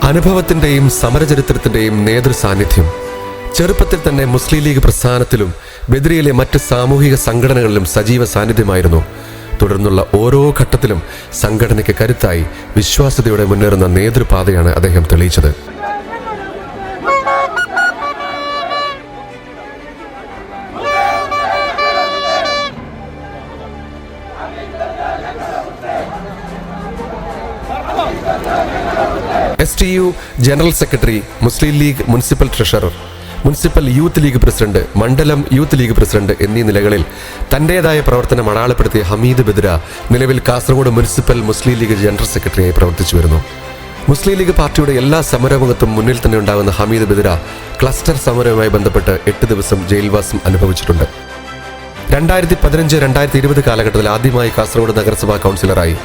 അനുഭവത്തിൻ്റെയും സമരചരിത്രത്തിൻ്റെയും നേതൃസാന്നിധ്യം. ചെറുപ്പത്തിൽ തന്നെ മുസ്ലിം ലീഗ് പ്രസ്ഥാനത്തിലും ബദ്രിയിലെ മറ്റ് സാമൂഹിക സംഘടനകളിലും സജീവ സാന്നിധ്യമായിരുന്നു. തുടർന്നുള്ള ഓരോ ഘട്ടത്തിലും സംഘടനയ്ക്ക് കരുത്തായി വിശ്വാസ്യതയോടെ മുന്നേറുന്ന നേതൃപാതയാണ് അദ്ദേഹം തെളിയിച്ചത്. STU general secretary, Muslim League municipal treasurer, municipal youth league president, മണ്ഡലം യൂത്ത് ലീഗ് പ്രസിഡന്റ് എന്നീ നിലകളിൽ തന്റേതായ പ്രവർത്തനം അടയാളപ്പെടുത്തിയ ഹമീദ് ബദിര നിലവിൽ കാസർഗോഡ് മുനിസിപ്പൽ മുസ്ലിം ലീഗ് ജനറൽ സെക്രട്ടറിയായി പ്രവർത്തിച്ചു വരുന്നു. മുസ്ലിം ലീഗ് പാർട്ടിയുടെ എല്ലാ സമരമുഖത്തും മുന്നിൽ തന്നെ ഉണ്ടാകുന്ന ഹമീദ് ബദിര ക്ലസ്റ്റർ സമരവുമായി ബന്ധപ്പെട്ട് 8 ദിവസം ജയിൽവാസം അനുഭവിച്ചിട്ടുണ്ട്. 2015-2020 കാലഘട്ടത്തിൽ ആദ്യമായി കാസർഗോഡ് നഗരസഭാ കൗൺസിലറായി.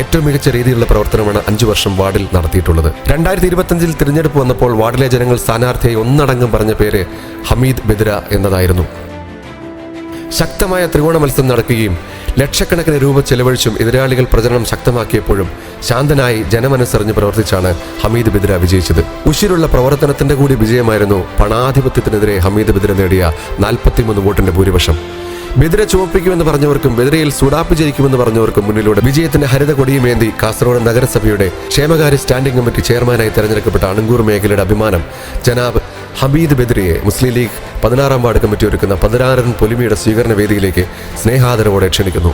ഏറ്റവും മികച്ച രീതിയിലുള്ള പ്രവർത്തനമാണ് 5 വർഷം വാർഡിൽ നടത്തിയിട്ടുള്ളത്. 2025 തിരഞ്ഞെടുപ്പ് വന്നപ്പോൾ വാർഡിലെ ജനങ്ങൾ സ്ഥാനാർത്ഥിയായി ഒന്നടങ്കം പറഞ്ഞ പേര് ഹമീദ് ബദിര എന്നതായിരുന്നു. ശക്തമായ ത്രികോണ മത്സരം നടക്കുകയും ലക്ഷക്കണക്കിന് രൂപ ചെലവഴിച്ചും എതിരാളികൾ പ്രചരണം ശക്തമാക്കിയപ്പോഴും ശാന്തനായി ജനമനസ്സറിഞ്ഞ് പ്രവർത്തിച്ചാണ് ഹമീദ് ബദിര വിജയിച്ചത്. ഉശിരുള്ള പ്രവർത്തനത്തിന്റെ കൂടി വിജയമായിരുന്നു പണാധിപത്യത്തിനെതിരെ ഹമീദ് ബദിര നേടിയ 43 വോട്ടിന്റെ ഭൂരിപക്ഷം. ബദിര ചുവപ്പിക്കുമെന്ന് പറഞ്ഞവർക്കും ബദിരയിൽ സുഡാപ്പ് ജയിക്കുമെന്ന് പറഞ്ഞവർക്കും മുന്നിലൂടെ വിജയത്തിന്റെ ഹരിത കൊടിയുമേന്തി കാസർഗോഡ് നഗരസഭയുടെ ക്ഷേമകാര്യ സ്റ്റാൻഡിംഗ് കമ്മിറ്റി ചെയർമാനായി തെരഞ്ഞെടുക്കപ്പെട്ട അണങ്കൂർ മേഖലയുടെ അഭിമാനം ജനാബ് ഹമീദ് ബദിരയെ മുസ്ലിം ലീഗ് 16-ാം വാർഡ് കമ്മിറ്റി ഒരുക്കുന്ന 16 പൊലിമയുടെ സ്വീകരണ വേദിയിലേക്ക് സ്നേഹാദരവോടെ ക്ഷണിക്കുന്നു.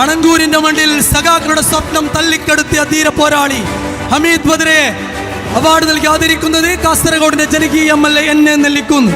അണങ്കൂരിന്റെ മണ്ണിൽ സഖാക്കളുടെ സ്വപ്നം തല്ലിക്കെടുത്തിയ ധീര പോരാളി ഹമീദ് ബദിരയെ അവാർഡ് നൽകി ആദരിക്കുന്നത് കാസർഗോഡിന്റെ ജനകീയ MLA എന്നെ നെല്ലിക്കുന്നു.